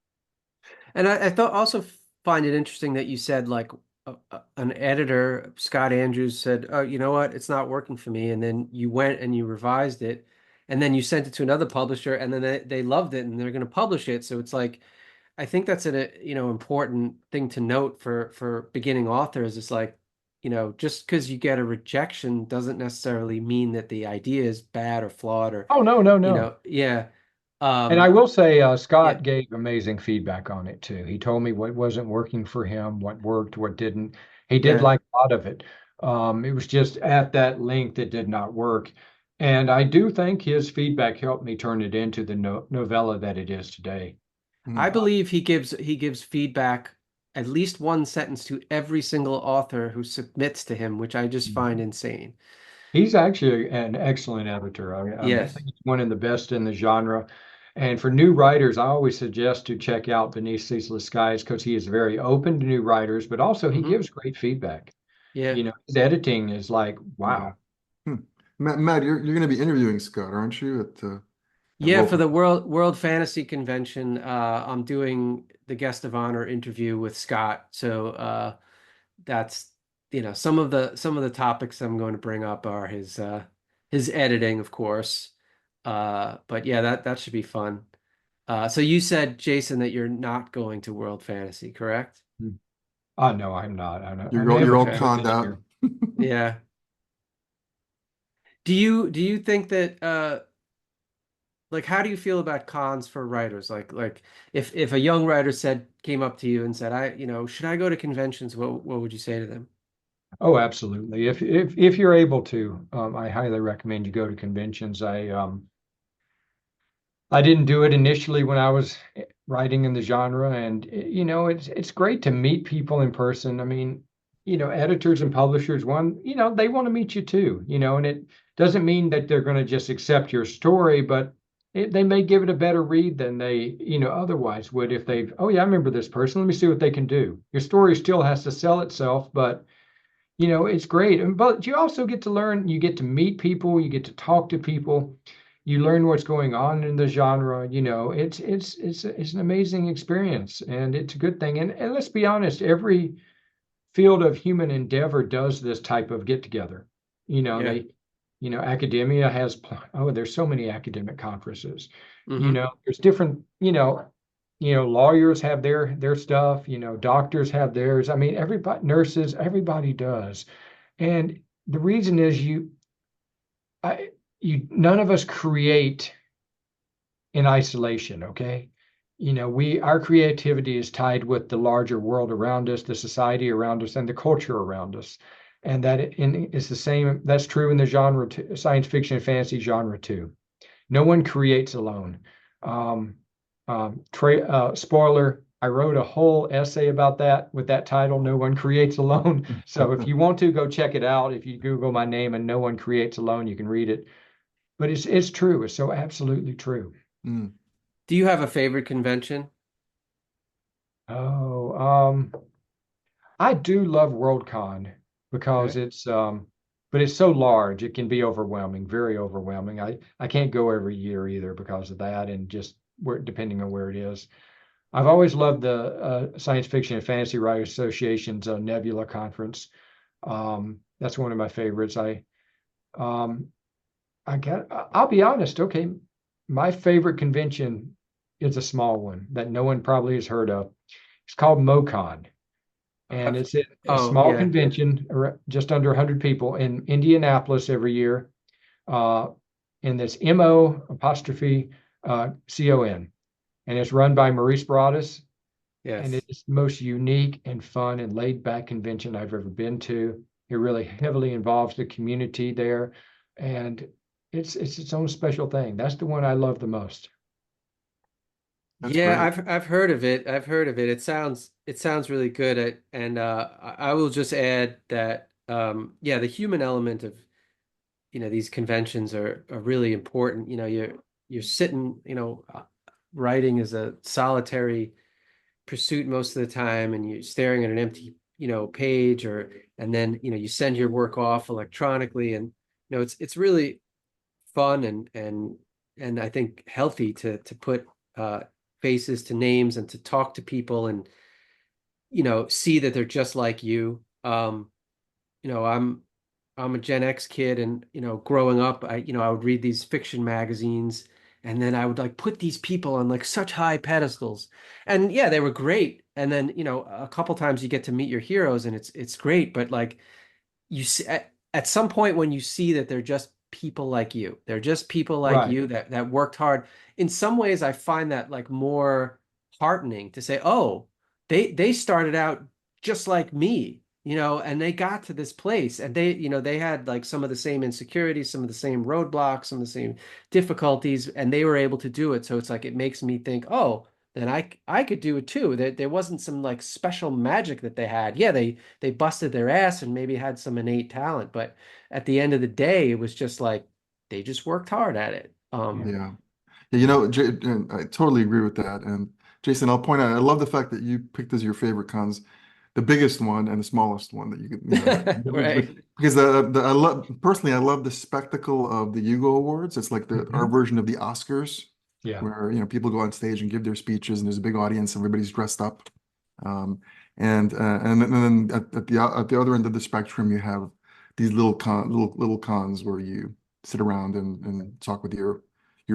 And I thought also find it interesting that you said an editor, Scott Andrews, said, "Oh, you know what? It's not working for me." And then you went and you revised it, and then you sent it to another publisher, and then they loved it and they're going to publish it. So it's like, I think that's an important thing to note for beginning authors. It's like, just because you get a rejection doesn't necessarily mean that the idea is bad or flawed or. Oh, no. Yeah. And I will say, Scott gave amazing feedback on it too. He told me what wasn't working for him, what worked, what didn't. He did like a lot of it. It was just at that length it did not work. And I do think his feedback helped me turn it into the novella that it is today. I believe he gives feedback at least one sentence to every single author who submits to him, which I just find insane. He's actually an excellent editor. I Yes. think he's one of the best in the genre. And for new writers, I always suggest to check out Beneath Ceaseless Skies because he is very open to new writers, but also he Hmm. gives great feedback. Yeah. His editing is like, Yeah. wow. Hmm. Matt, you're going to be interviewing Scott, aren't you? At Yeah, World. for the World Fantasy Convention, I'm doing the guest of honor interview with Scott. So that's some of the topics I'm going to bring up are his editing, of course. But yeah, that should be fun. So you said, Jason, that you're not going to World Fantasy, correct? Oh, no, I'm not. I'm not. You're I'm all you're heavily all Okay. conned committed out. here. Yeah. Do you think that like how do you feel about cons for writers? Like if a young writer came up to you and said, should I go to conventions? What would you say to them? Oh, absolutely. If you're able to, I highly recommend you go to conventions. I didn't do it initially when I was writing in the genre, and it's great to meet people in person. I mean, editors and publishers, they want to meet you too, and it doesn't mean that they're going to just accept your story, but they may give it a better read than they, otherwise would if oh yeah, I remember this person. Let me see what they can do. Your story still has to sell itself, but it's great. But you also get to learn, you get to meet people, you get to talk to people, you learn what's going on in the genre. It's an amazing experience and it's a good thing. And let's be honest, every field of human endeavor does this type of get together. Yeah. They, academia has, oh, there's so many academic conferences. Hmm. There's different, lawyers have their stuff, doctors have theirs. I mean, everybody, nurses, everybody does. And the reason is I, none of us create in isolation, okay? Our creativity is tied with the larger world around us, the society around us, and the culture around us. And is the same, that's true in the genre, science fiction and fantasy genre too. No one creates alone. Um, Spoiler, I wrote a whole essay about that with that title, No One Creates Alone. So if you want to go check it out, if you Google my name and No One Creates Alone, you can read it. But it's true. It's so absolutely true. Mm. Do you have a favorite convention? Oh, I do love Worldcon because Okay. but it's so large, it can be overwhelming, very overwhelming. I can't go every year either because of that, and just depending on where it is. I've always loved the Science Fiction and Fantasy Writers Association's Nebula Conference. That's one of my favorites. Um, I'll be honest. Okay, my favorite convention is a small one that no one probably has heard of. It's called MoCon, and I've, it's a oh small yeah. convention, just under 100 people in Indianapolis every year. Uh, and it's MO apostrophe CON, and it's run by Maurice Broadus. And Yes. it's the most unique and fun and laid back convention I've ever been to. It really heavily involves the community there, and it's its own special thing. That's the one I love the most. That's Yeah, great. I've heard of it. I've heard of it. It sounds really good. And I will just add that yeah, the human element of these conventions are really important. You're sitting, writing is a solitary pursuit most of the time, and you're staring at an empty page, and then you send your work off electronically, and it's really fun and I think healthy to put uh faces to names and to talk to people and see that they're just like you. You know, I'm a Gen X kid, and growing up, I would read these fiction magazines, and then I would like put these people on like such high pedestals, and yeah, they were great. And then a couple times you get to meet your heroes, and it's great. But like you see, at some point when you see that they're just people like you, they're just people like Right, you that worked hard. In some ways, I find that like more heartening to say, oh, they started out just like me, and they got to this place, and they had like some of the same insecurities, some of the same roadblocks, some of the same difficulties, and they were able to do it. So it's like it makes me think, oh, then I could do it too. There wasn't some like special magic that they had. Yeah, they busted their ass and maybe had some innate talent, but at the end of the day, it was just like they just worked hard at it. Yeah. Yeah, and I totally agree with that. And Jason, I'll point out, I love the fact that you picked as your favorite cons, the biggest one and the smallest one that you could, Right. because I love personally, I love the spectacle of the Hugo Awards. It's like our version of the Oscars, Yeah. where people go on stage and give their speeches, and there's a big audience, everybody's dressed up. And then at the other end of the spectrum, you have these little cons where you sit around and talk with your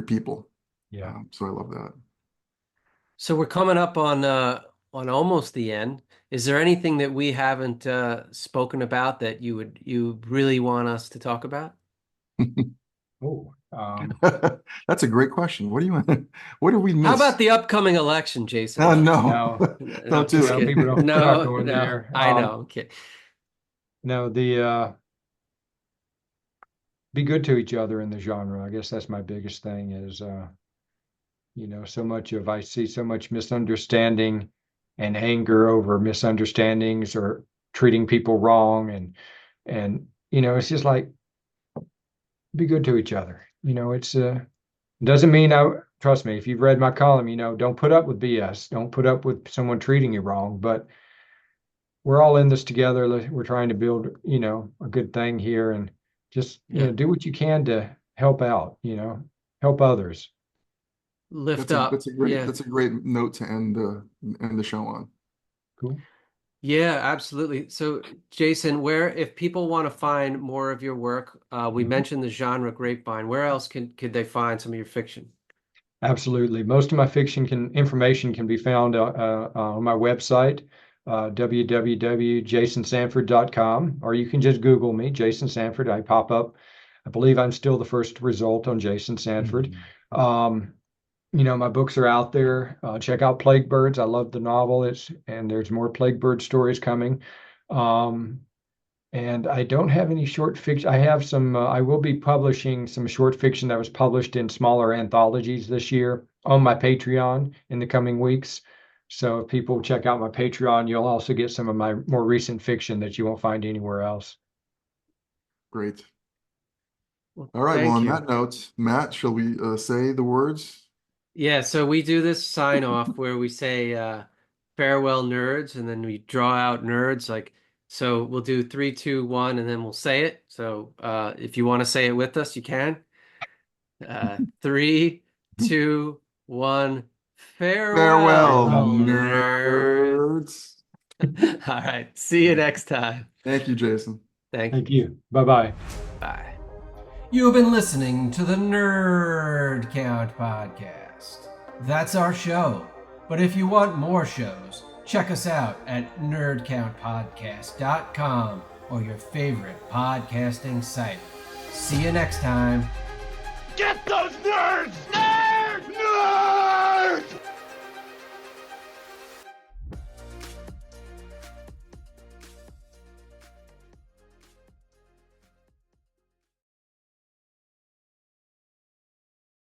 people. Yeah. So I love that. So we're coming up on almost the end. Is there anything that we haven't spoken about that you really want us to talk about? Oh, That's a great question. What do you want? What did we miss? How about the upcoming election, Jason? No, No. don't do just it. kidding. people don't No, not going no, there. I know. I'm kidding. No, be good to each other in the genre. I guess that's my biggest thing is, I see so much misunderstanding and anger over misunderstandings or treating people wrong. And, it's just like, be good to each other. It's, doesn't mean trust me, if you've read my column, don't put up with BS. Don't put up with someone treating you wrong, but we're all in this together. We're trying to build, a good thing here, and just, do what you can to help out, help others. Lift up. That's a great note to end the show on. Cool. Yeah, absolutely. So, Jason, if people want to find more of your work, we mentioned the Genre Grapevine. Where else could they find some of your fiction? Absolutely. Most of my information can be found on my website, www.jasonsanford.com, or you can just Google me, Jason Sanford. I pop up. I believe I'm still the first result on Jason Sanford. My books are out there. Check out Plague Birds. I love the novel. And there's more Plague Bird stories coming. And I don't have any short fiction. I have some, I will be publishing some short fiction that was published in smaller anthologies this year on my Patreon in the coming weeks. So if people check out my Patreon, you'll also get some of my more recent fiction that you won't find anywhere else. Great. Well, all right. thank Well, on you. that note, Matt, shall we say the words? Yeah, so we do this sign off where we say farewell nerds, and then we draw out nerds. So we'll do 3, 2, 1, and then we'll say it. So if you want to say it with us, you can. 3, 2, 1. Farewell, nerds. All right. See you next time. Thank you, Jason. Thank you. Bye-bye. Bye. You have been listening to the Nerd Count Podcast. That's our show. But if you want more shows, check us out at nerdcountpodcast.com or your favorite podcasting site. See you next time. Get those nerds!